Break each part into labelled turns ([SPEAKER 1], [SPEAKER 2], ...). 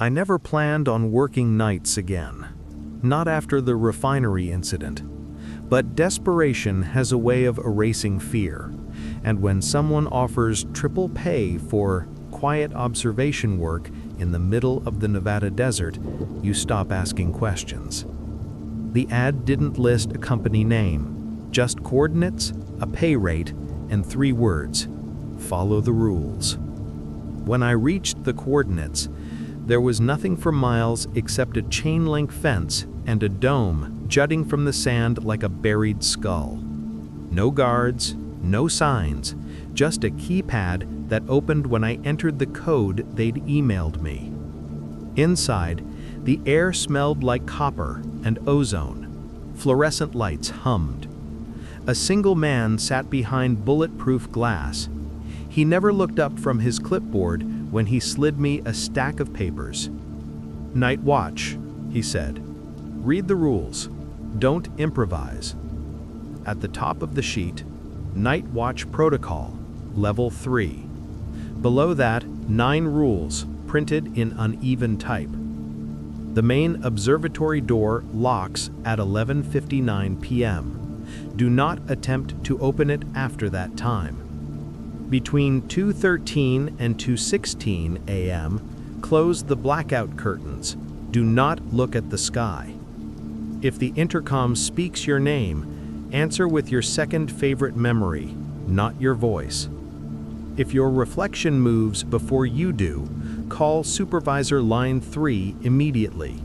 [SPEAKER 1] I never planned on working nights again. Not after the refinery incident. But desperation has a way of erasing fear, and when someone offers triple pay for quiet observation work in the middle of the Nevada desert, you stop asking questions. The ad didn't list a company name, just coordinates, a pay rate, and 3 words: follow the rules. When I reached the coordinates, there was nothing for miles except a chain-link fence and a dome jutting from the sand like a buried skull. No guards, no signs, just a keypad that opened when I entered the code they'd emailed me. Inside, the air smelled like copper and ozone. Fluorescent lights hummed. A single man sat behind bulletproof glass. He never looked up from his clipboard when he slid me a stack of papers. "Night watch," he said. "Read the rules. Don't improvise." At the top of the sheet, Night Watch Protocol, Level 3. Below that, 9 rules, printed in uneven type. The main observatory door locks at 11:59 p.m. Do not attempt to open it after that time. Between 2:13 and 2:16 a.m., close the blackout curtains. Do not look at the sky. If the intercom speaks your name, answer with your second favorite memory, not your voice. If your reflection moves before you do, call Supervisor Line 3 immediately.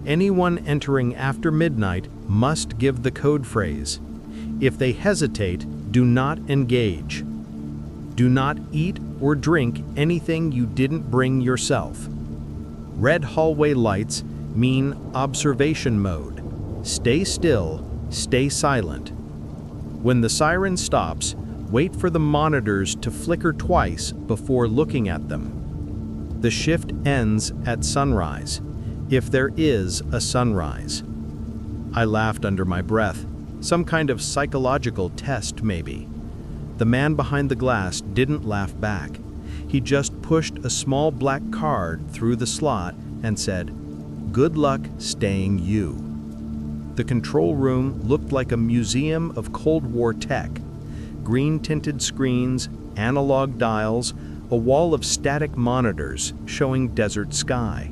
[SPEAKER 1] Anyone entering after midnight must give the code phrase. If they hesitate, do not engage. Do not eat or drink anything you didn't bring yourself. Red hallway lights mean observation mode. Stay still, stay silent. When the siren stops, wait for the monitors to flicker twice before looking at them. The shift ends at sunrise, if there is a sunrise. I laughed under my breath, some kind of psychological test maybe. The man behind the glass didn't laugh back. He just pushed a small black card through the slot and said, "Good luck staying you." The control room looked like a museum of Cold War tech. Green-tinted screens, analog dials, a wall of static monitors showing desert sky.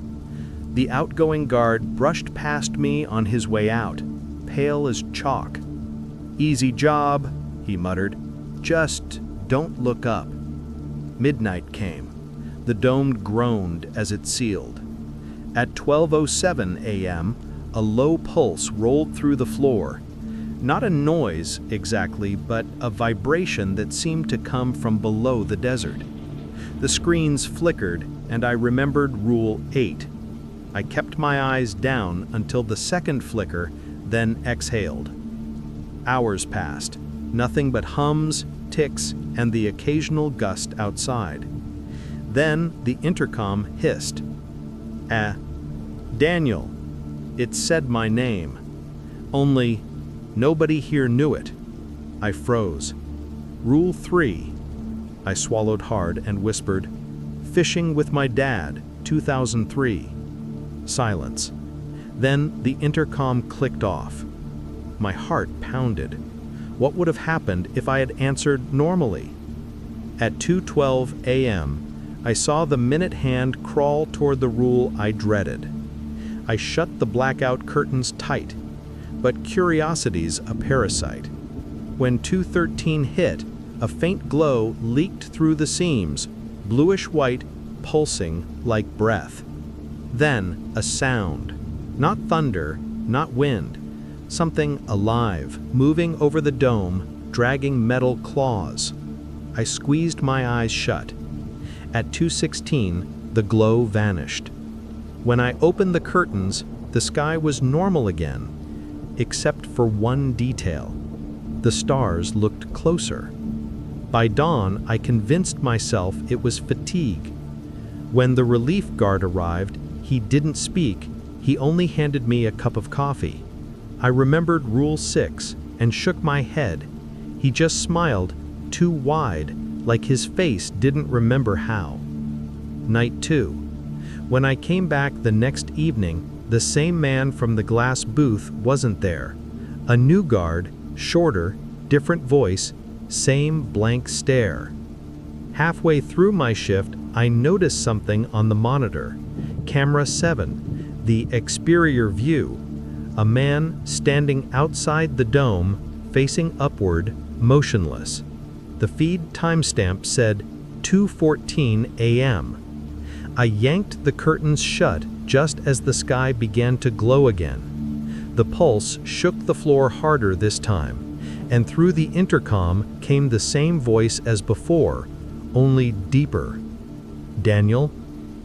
[SPEAKER 1] The outgoing guard brushed past me on his way out, pale as chalk. "Easy job," he muttered. "Just don't look up." Midnight came. The dome groaned as it sealed. At 12:07 a.m., a low pulse rolled through the floor. Not a noise exactly, but a vibration that seemed to come from below the desert. The screens flickered, and I remembered Rule 8. I kept my eyes down until the second flicker, then exhaled. Hours passed, nothing but hums, ticks, and the occasional gust outside. Then the intercom hissed. Daniel." It said my name. Only, nobody here knew it. I froze. "Rule 3. I swallowed hard and whispered, "Fishing with my dad, 2003. Silence. Then the intercom clicked off. My heart pounded. What would have happened if I had answered normally? At 2:12 a.m., I saw the minute hand crawl toward the rule I dreaded. I shut the blackout curtains tight, but curiosity's a parasite. When 2:13 hit, a faint glow leaked through the seams, bluish-white, pulsing like breath. Then a sound. Not thunder, not wind. Something alive, moving over the dome, dragging metal claws. I squeezed my eyes shut. At 2:16, the glow vanished. When I opened the curtains, the sky was normal again, except for one detail. The stars looked closer. By dawn, I convinced myself it was fatigue. When the relief guard arrived, he didn't speak, he only handed me a cup of coffee. I remembered Rule 6 and shook my head. He just smiled, too wide, like his face didn't remember how. Night 2. When I came back the next evening, the same man from the glass booth wasn't there. A new guard, shorter, different voice, same blank stare. Halfway through my shift, I noticed something on the monitor. Camera 7, the exterior view. A man standing outside the dome, facing upward, motionless. The feed timestamp said 2:14 a.m. I yanked the curtains shut just as the sky began to glow again. The pulse shook the floor harder this time, and through the intercom came the same voice as before, only deeper. "Daniel,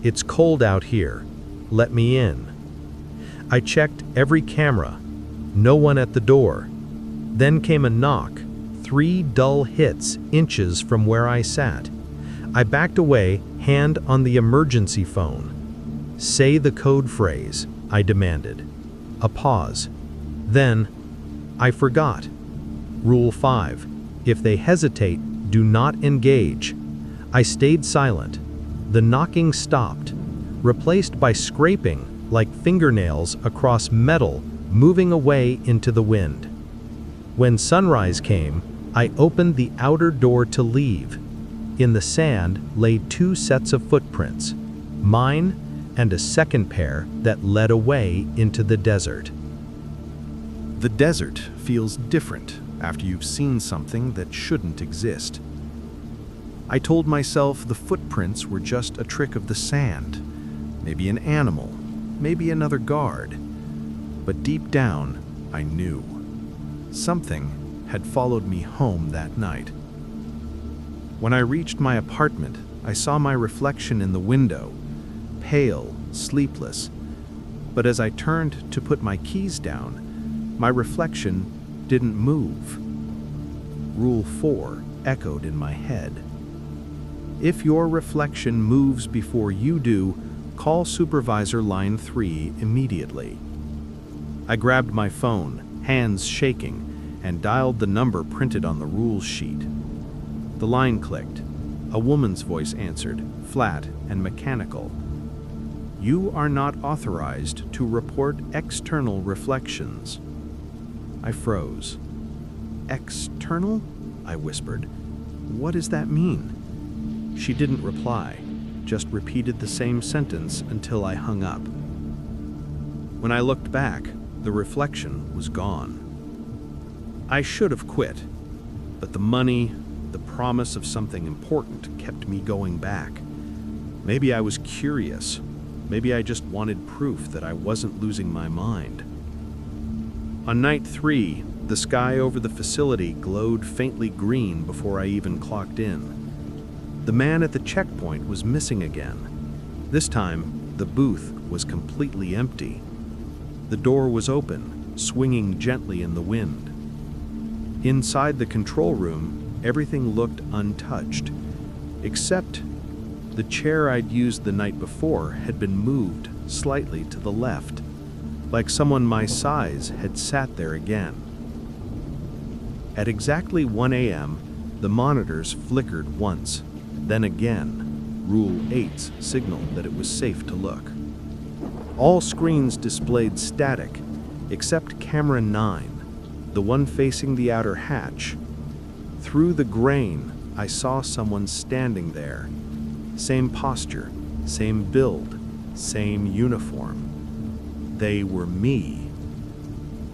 [SPEAKER 1] it's cold out here. Let me in." I checked every camera. No one at the door. Then came a knock, 3 dull hits inches from where I sat. I backed away, hand on the emergency phone. "Say the code phrase," I demanded. A pause. Then, "I forgot. Rule 5. If they hesitate, do not engage." I stayed silent. The knocking stopped, replaced by scraping, like fingernails across metal, moving away into the wind. When sunrise came, I opened the outer door to leave. In the sand lay 2 sets of footprints, mine and a second pair that led away into the desert. The desert feels different after you've seen something that shouldn't exist. I told myself the footprints were just a trick of the sand, maybe an animal, maybe another guard. But deep down, I knew. Something had followed me home that night. When I reached my apartment, I saw my reflection in the window, pale, sleepless. But as I turned to put my keys down, my reflection didn't move. Rule 4 echoed in my head. If your reflection moves before you do, call supervisor line 3 immediately. I grabbed my phone, hands shaking, and dialed the number printed on the rules sheet. The line clicked. A woman's voice answered, flat and mechanical. "You are not authorized to report external reflections." I froze. "External?" I whispered. "What does that mean?" She didn't reply, just repeated the same sentence until I hung up. When I looked back, the reflection was gone. I should have quit, but the money, the promise of something important kept me going back. Maybe I was curious. Maybe I just wanted proof that I wasn't losing my mind. On night 3, the sky over the facility glowed faintly green before I even clocked in. The man at the checkpoint was missing again. This time, the booth was completely empty. The door was open, swinging gently in the wind. Inside the control room, everything looked untouched, except the chair I'd used the night before had been moved slightly to the left, like someone my size had sat there again. At exactly 1 a.m., the monitors flickered once, then again. Rule 8's signaled that it was safe to look. All screens displayed static, except camera 9, the one facing the outer hatch. Through the grain, I saw someone standing there. Same posture, same build, same uniform. They were me.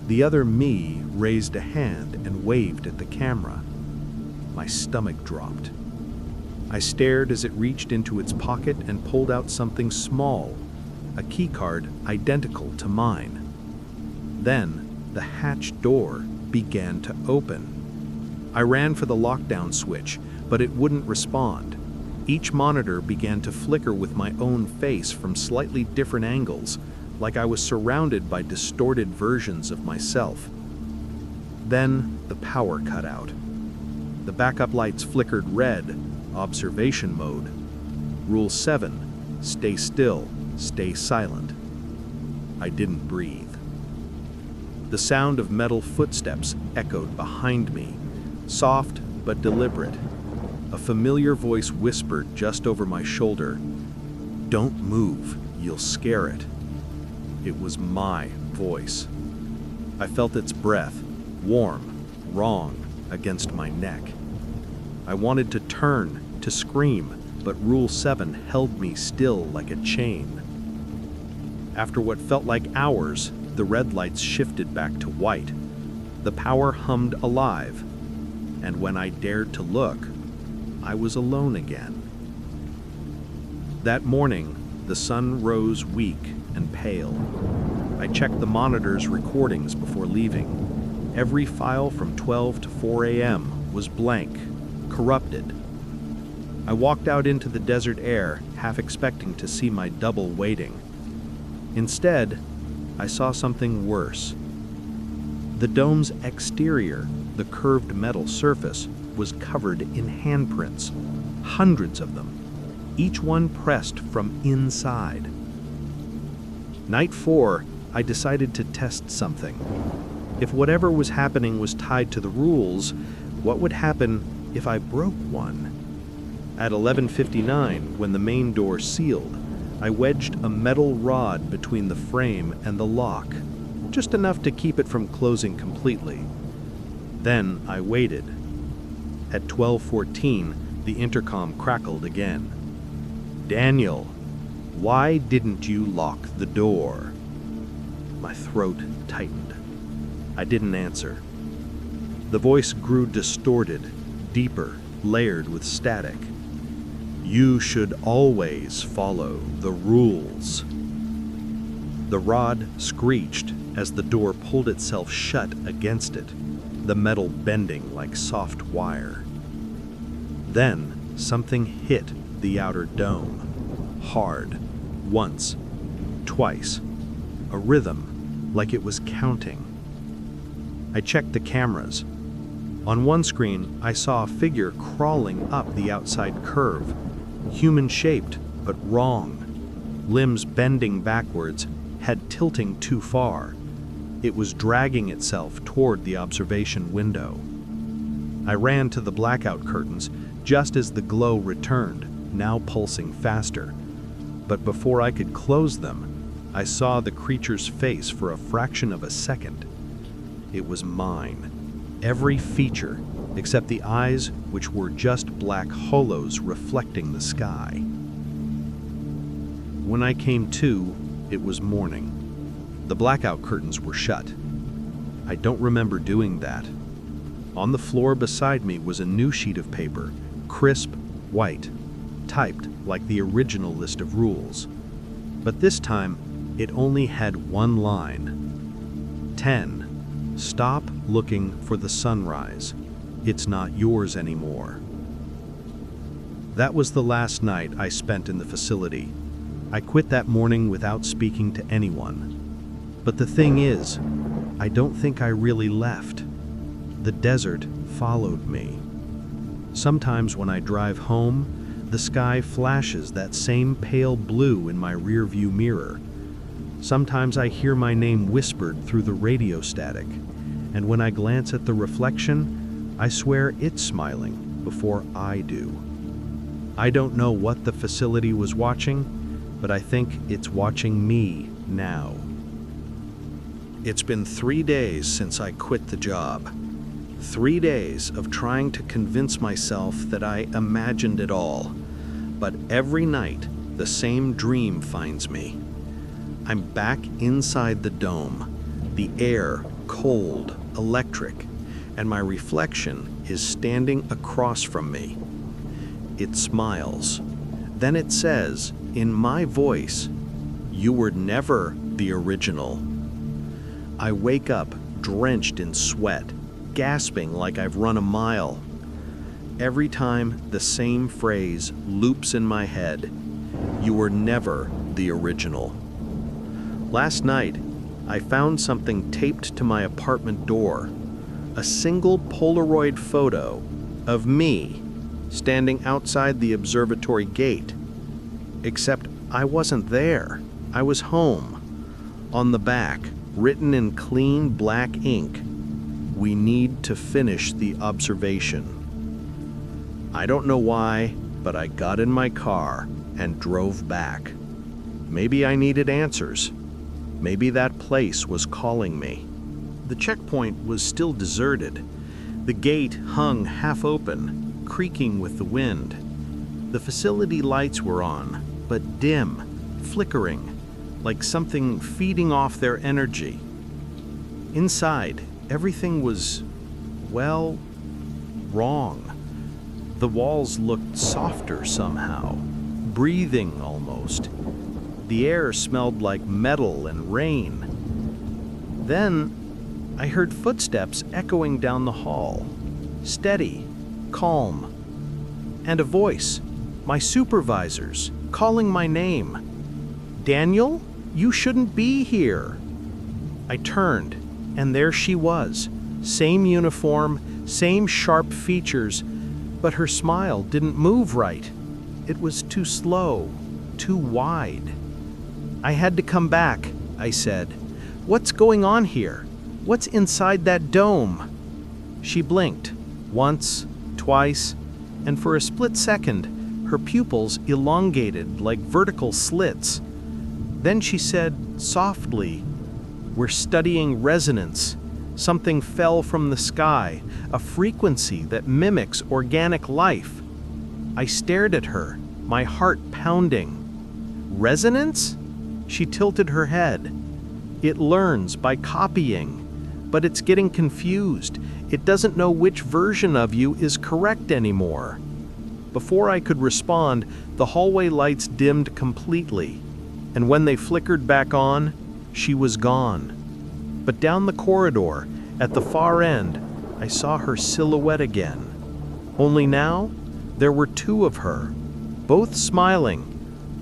[SPEAKER 1] The other me raised a hand and waved at the camera. My stomach dropped. I stared as it reached into its pocket and pulled out something small, a keycard identical to mine. Then, the hatch door began to open. I ran for the lockdown switch, but it wouldn't respond. Each monitor began to flicker with my own face from slightly different angles, like I was surrounded by distorted versions of myself. Then, the power cut out. The backup lights flickered red, observation mode. Rule 7, stay still, stay silent. I didn't breathe. The sound of metal footsteps echoed behind me, soft but deliberate. A familiar voice whispered just over my shoulder, "Don't move, You'll scare it. It was my voice. I felt its breath, warm, wrong, against my neck. I wanted to turn, to scream, but Rule 7 held me still like a chain. After what felt like hours, the red lights shifted back to white. The power hummed alive, and when I dared to look, I was alone again. That morning, the sun rose weak and pale. I checked the monitor's recordings before leaving. Every file from 12 to 4 a.m. was blank, corrupted. I walked out into the desert air, half expecting to see my double waiting. Instead, I saw something worse. The dome's exterior, the curved metal surface, was covered in handprints, hundreds of them, each one pressed from inside. Night 4, I decided to test something. If whatever was happening was tied to the rules, what would happen if I broke one? At 11:59, when the main door sealed, I wedged a metal rod between the frame and the lock, just enough to keep it from closing completely. Then I waited. At 12:14, the intercom crackled again. "Daniel, why didn't you lock the door?" My throat tightened. I didn't answer. The voice grew distorted, deeper, layered with static. "You should always follow the rules." The rod screeched as the door pulled itself shut against it, the metal bending like soft wire. Then something hit the outer dome, hard, once, twice, a rhythm like it was counting. I checked the cameras. On one screen, I saw a figure crawling up the outside curve, human-shaped but wrong, limbs bending backwards, head tilting too far. It was dragging itself toward the observation window. I ran to the blackout curtains just as the glow returned, now pulsing faster. But before I could close them, I saw the creature's face for a fraction of a second. It was mine. Every feature, except the eyes, which were just black hollows reflecting the sky. When I came to, it was morning. The blackout curtains were shut. I don't remember doing that. On the floor beside me was a new sheet of paper, crisp, white, typed like the original list of rules. But this time, it only had one line. 10. Stop looking for the sunrise. It's not yours anymore. That was the last night I spent in the facility. I quit that morning without speaking to anyone. But the thing is, I don't think I really left. The desert followed me. Sometimes when I drive home, the sky flashes that same pale blue in my rearview mirror. Sometimes I hear my name whispered through the radio static, and when I glance at the reflection, I swear it's smiling before I do. I don't know what the facility was watching, but I think it's watching me now. It's been 3 days since I quit the job. 3 days of trying to convince myself that I imagined it all. But every night, the same dream finds me. I'm back inside the dome, the air cold, electric, and my reflection is standing across from me. It smiles. Then it says, in my voice, "You were never the original." I wake up drenched in sweat, gasping like I've run a mile. Every time the same phrase loops in my head, "You were never the original." Last night, I found something taped to my apartment door, a single Polaroid photo of me standing outside the observatory gate. Except I wasn't there. I was home. On the back, written in clean black ink, "We need to finish the observation." I don't know why, but I got in my car and drove back. Maybe I needed answers. Maybe that place was calling me. The checkpoint was still deserted. The gate hung half open, creaking with the wind. The facility lights were on, but dim, flickering, like something feeding off their energy. Inside, everything was, well, wrong. The walls looked softer somehow, breathing almost. The air smelled like metal and rain. Then I heard footsteps echoing down the hall, steady, calm, and a voice, my supervisor's, calling my name. "Daniel, you shouldn't be here." I turned, and there she was, same uniform, same sharp features, but her smile didn't move right. It was too slow, too wide. "I had to come back," I said. "What's going on here? What's inside that dome?" She blinked, once, twice, and for a split second, her pupils elongated like vertical slits. Then she said softly, "We're studying resonance. Something fell from the sky, a frequency that mimics organic life." I stared at her, my heart pounding. "Resonance?" She tilted her head. "It learns by copying, but it's getting confused. It doesn't know which version of you is correct anymore." Before I could respond, the hallway lights dimmed completely, and when they flickered back on, she was gone. But down the corridor, at the far end, I saw her silhouette again. Only now, there were two of her, both smiling,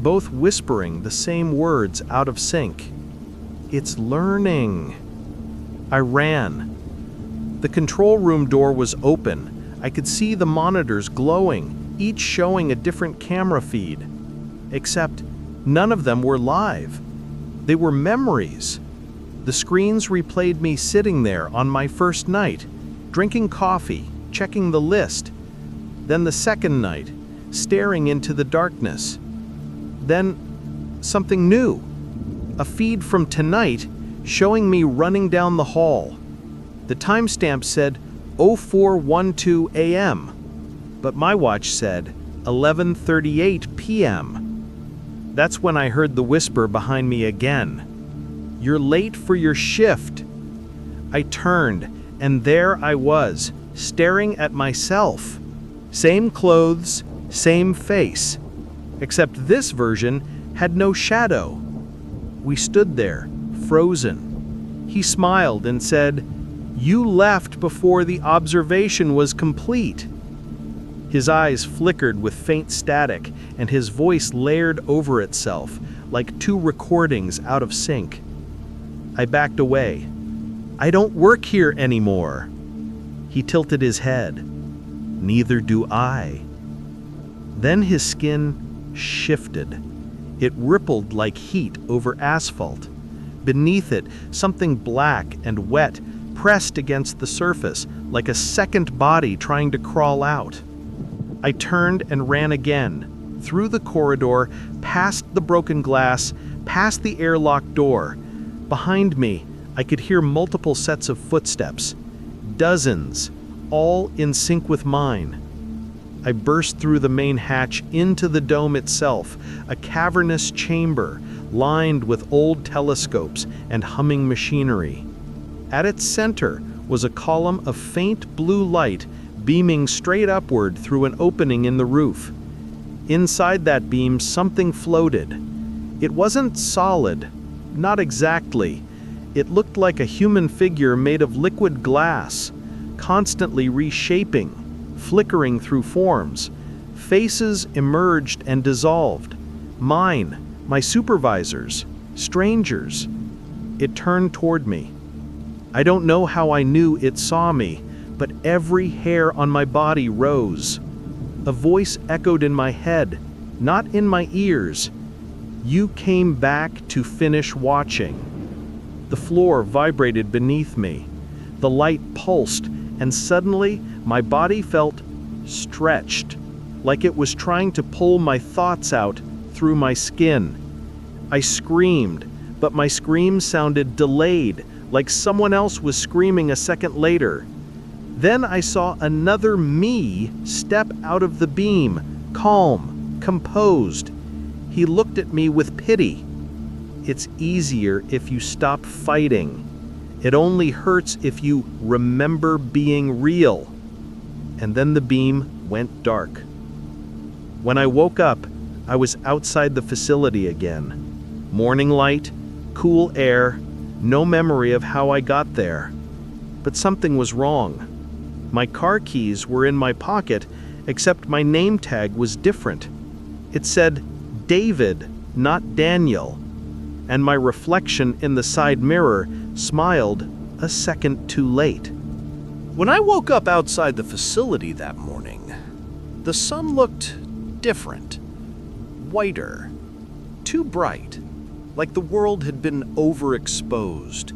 [SPEAKER 1] both whispering the same words out of sync. "It's learning." I ran. The control room door was open. I could see the monitors glowing, each showing a different camera feed. Except none of them were live. They were memories. The screens replayed me sitting there on my first night, drinking coffee, checking the list. Then the second night, staring into the darkness. Then something new. A feed from tonight showing me running down the hall. The timestamp said 0412 a.m., but my watch said 11:38 p.m. That's when I heard the whisper behind me again. "You're late for your shift." I turned, and there I was, staring at myself. Same clothes, same face, except this version had no shadow. We stood there, frozen. He smiled and said, "You left before the observation was complete." His eyes flickered with faint static, and his voice layered over itself, like two recordings out of sync. I backed away. "I don't work here anymore." He tilted his head. "Neither do I." Then his skin shifted. It rippled like heat over asphalt. Beneath it, something black and wet pressed against the surface, like a second body trying to crawl out. I turned and ran again, through the corridor, past the broken glass, past the airlock door. Behind me, I could hear multiple sets of footsteps. Dozens, all in sync with mine. I burst through the main hatch into the dome itself, a cavernous chamber lined with old telescopes and humming machinery. At its center was a column of faint blue light beaming straight upward through an opening in the roof. Inside that beam, something floated. It wasn't solid, not exactly. It looked like a human figure made of liquid glass, constantly reshaping, flickering through forms. Faces emerged and dissolved. Mine, my supervisors, strangers. It turned toward me. I don't know how I knew it saw me, but every hair on my body rose. A voice echoed in my head, not in my ears. "You came back to finish watching." The floor vibrated beneath me. The light pulsed, and suddenly my body felt stretched, like it was trying to pull my thoughts out through my skin. I screamed, but my scream sounded delayed, like someone else was screaming a second later. Then I saw another me step out of the beam, calm, composed. He looked at me with pity. It's easier if you stop fighting. It only hurts if you remember being real. And then the beam went dark. When I woke up, I was outside the facility again. Morning light, cool air, no memory of how I got there. But something was wrong. My car keys were in my pocket, except my name tag was different. It said David, not Daniel, and my reflection in the side mirror smiled a second too late. When I woke up outside the facility that morning, the sun looked different, whiter, too bright, like the world had been overexposed.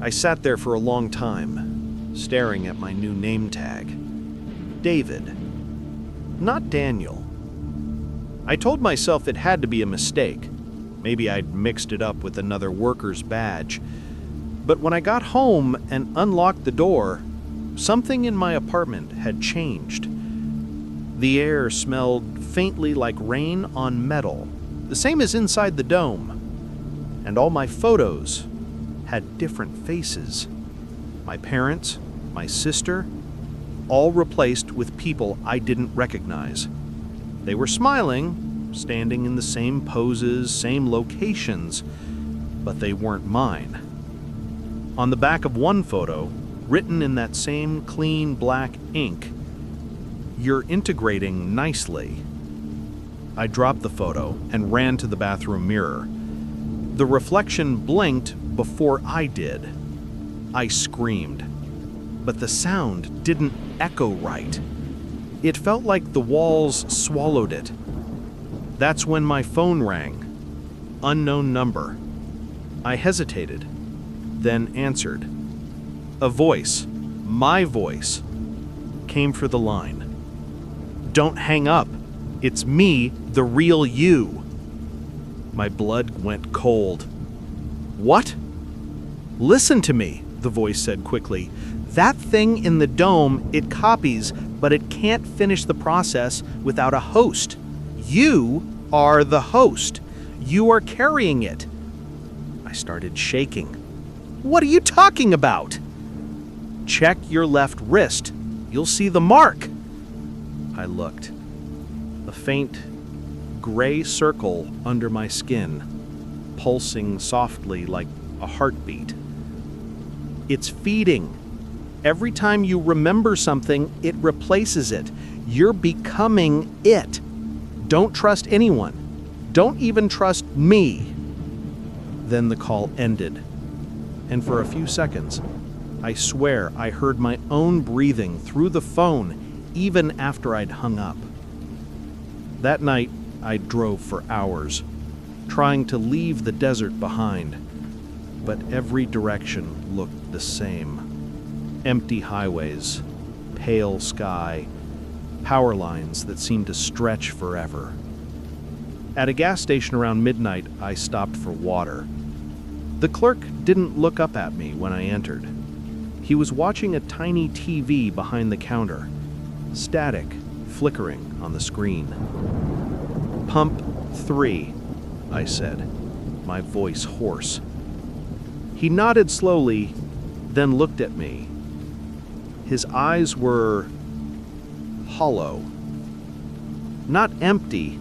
[SPEAKER 1] I sat there for a long time, staring at my new name tag. David, not Daniel. I told myself it had to be a mistake. Maybe I'd mixed it up with another worker's badge. But when I got home and unlocked the door, something in my apartment had changed. The air smelled faintly like rain on metal, the same as inside the dome. And all my photos had different faces. My parents, my sister, all replaced with people I didn't recognize. They were smiling, standing in the same poses, same locations, but they weren't mine. On the back of one photo, written in that same clean black ink, "You're integrating nicely." I dropped the photo and ran to the bathroom mirror. The reflection blinked before I did. I screamed, but the sound didn't echo right. It felt like the walls swallowed it. That's when my phone rang. Unknown number. I hesitated, then answered. A voice, my voice, came for the line. "Don't hang up. It's me, the real you." My blood went cold. "What?" "Listen to me," the voice said quickly. "That thing in the dome, it copies, but it can't finish the process without a host. You are the host. You are carrying it." I started shaking. "What are you talking about?" "Check your left wrist. You'll see the mark." I looked. A faint gray circle under my skin, pulsing softly like a heartbeat. It's feeding. Every time you remember something, it replaces it. You're becoming it. Don't trust anyone. Don't even trust me. Then the call ended. And for a few seconds, I swear I heard my own breathing through the phone even after I'd hung up. That night, I drove for hours, trying to leave the desert behind. But every direction looked the same. Empty highways, pale sky, power lines that seemed to stretch forever. At a gas station around midnight, I stopped for water. The clerk didn't look up at me when I entered. He was watching a tiny TV behind the counter, static flickering on the screen. "Pump 3, I said, my voice hoarse. He nodded slowly, then looked at me. His eyes were hollow. Not empty,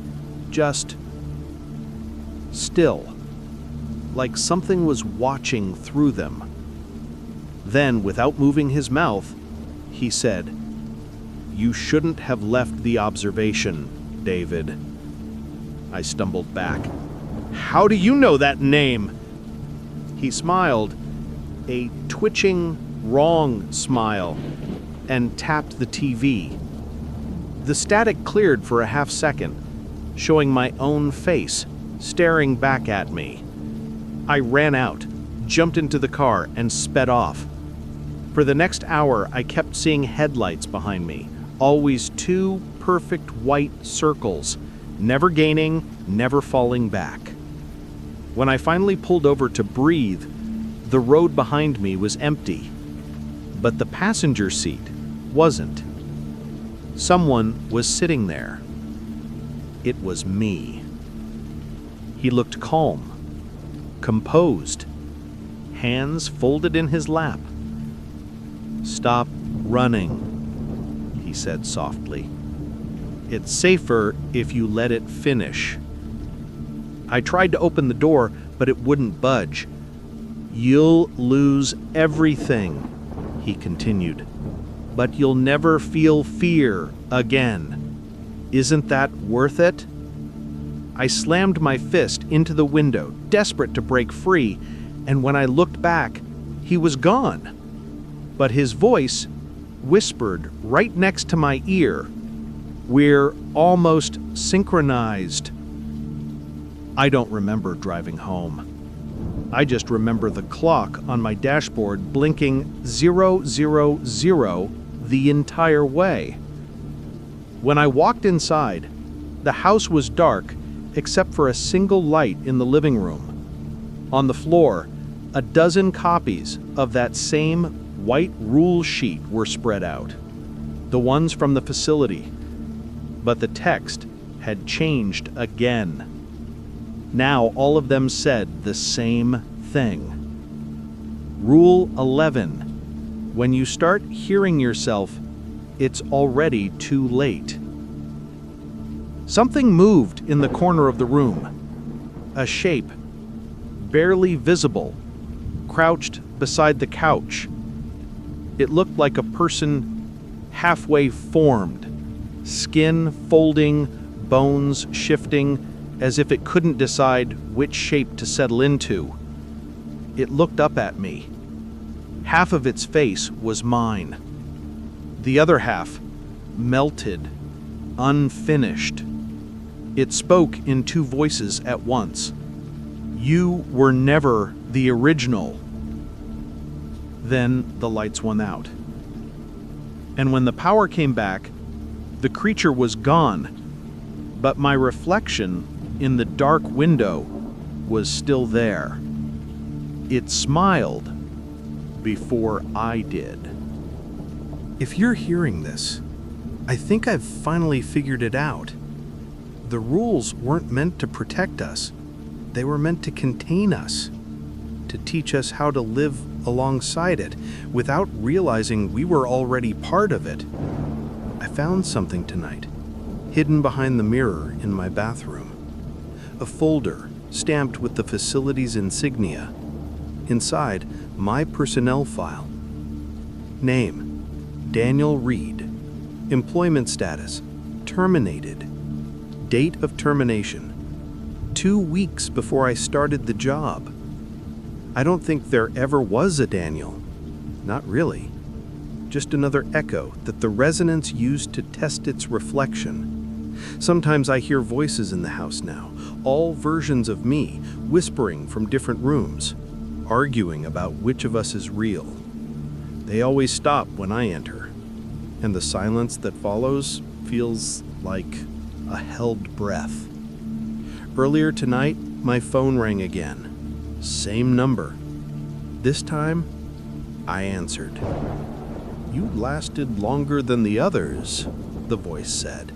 [SPEAKER 1] just still, like something was watching through them. Then, without moving his mouth, he said, "You shouldn't have left the observation, David." I stumbled back. "How do you know that name?" He smiled, a twitching, wrong smile, and tapped the TV. The static cleared for a half second, showing my own face, staring back at me. I ran out, jumped into the car, and sped off. For the next hour, I kept seeing headlights behind me, always two perfect white circles, never gaining, never falling back. When I finally pulled over to breathe, the road behind me was empty, but the passenger seat wasn't. Someone was sitting there. It was me. He looked calm, composed, hands folded in his lap. "Stop running," he said softly. "It's safer if you let it finish." I tried to open the door, but it wouldn't budge. "You'll lose everything," he continued, "but you'll never feel fear again. Isn't that worth it?" I slammed my fist into the window, desperate to break free, and when I looked back, he was gone. But his voice whispered right next to my ear, "We're almost synchronized." I don't remember driving home. I just remember the clock on my dashboard blinking 000 the entire way. When I walked inside, the house was dark except for a single light in the living room. On the floor, a dozen copies of that same white rule sheet were spread out, the ones from the facility, but the text had changed again. Now all of them said the same thing. Rule 11. When you start hearing yourself, it's already too late. Something moved in the corner of the room. A shape, barely visible, crouched beside the couch. It looked like a person halfway formed, skin folding, bones shifting, as if it couldn't decide which shape to settle into. It looked up at me. Half of its face was mine. The other half, melted, unfinished. It spoke in two voices at once. "You were never the original." Then the lights went out. And when the power came back, the creature was gone, but my reflection in the dark window was still there. It smiled before I did. If you're hearing this, I think I've finally figured it out. The rules weren't meant to protect us. They were meant to contain us, to teach us how to live alongside it without realizing we were already part of it. I found something tonight, hidden behind the mirror in my bathroom. A folder stamped with the facility's insignia. Inside, my personnel file. Name, Daniel Reed. Employment status, terminated. Date of termination, 2 weeks before I started the job. I don't think there ever was a Daniel. Not really. Just another echo that the resonance used to test its reflection. Sometimes I hear voices in the house now, all versions of me, whispering from different rooms, arguing about which of us is real. They always stop when I enter, and the silence that follows feels like a held breath. Earlier tonight, my phone rang again. Same number. This time, I answered. "You lasted longer than the others," the voice said.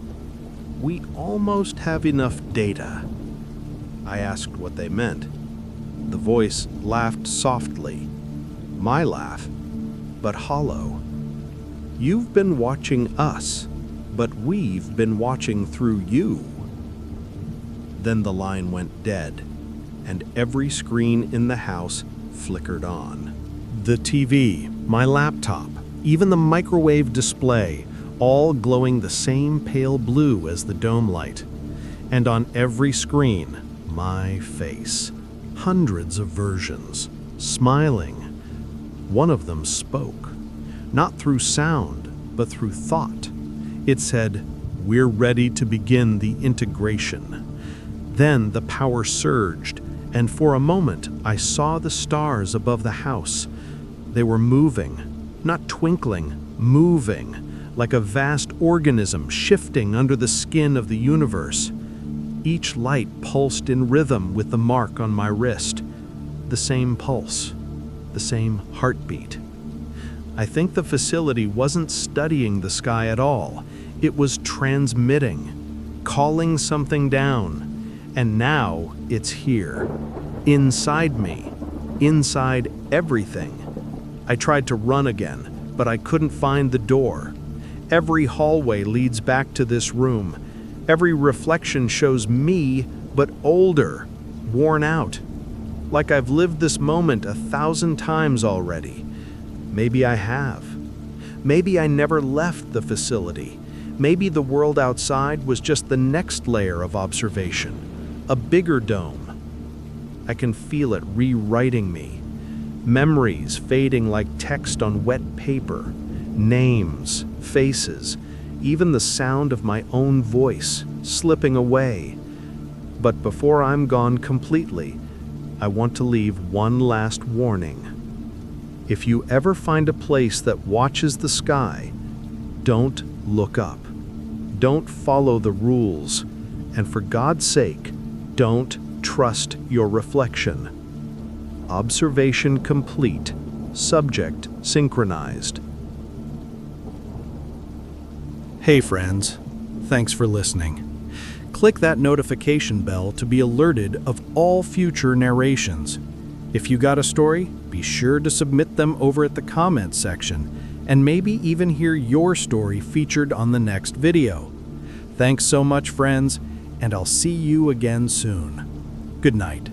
[SPEAKER 1] "We almost have enough data." I asked what they meant. The voice laughed softly. My laugh, but hollow. "You've been watching us, but we've been watching through you." Then the line went dead, and every screen in the house flickered on. The TV, my laptop, even the microwave display, all glowing the same pale blue as the dome light. And on every screen, my face. Hundreds of versions, smiling. One of them spoke, not through sound, but through thought. It said, "We're ready to begin the integration." Then the power surged, and for a moment I saw the stars above the house. They were moving, not twinkling, moving, like a vast organism shifting under the skin of the universe. Each light pulsed in rhythm with the mark on my wrist. The same pulse, the same heartbeat. I think the facility wasn't studying the sky at all. It was transmitting, calling something down. And now it's here, inside me, inside everything. I tried to run again, but I couldn't find the door. Every hallway leads back to this room. Every reflection shows me, but older, worn out. Like I've lived this moment 1,000 times already. Maybe I have. Maybe I never left the facility. Maybe the world outside was just the next layer of observation, a bigger dome. I can feel it rewriting me. Memories fading like text on wet paper. Names, faces, even the sound of my own voice slipping away. But before I'm gone completely, I want to leave one last warning. If you ever find a place that watches the sky, don't look up. Don't follow the rules. And for God's sake, don't trust your reflection. Observation complete. Subject synchronized.
[SPEAKER 2] Hey friends, thanks for listening. Click that notification bell to be alerted of all future narrations. If you got a story, be sure to submit them over at the comments section, and maybe even hear your story featured on the next video. Thanks so much, friends, and I'll see you again soon. Good night.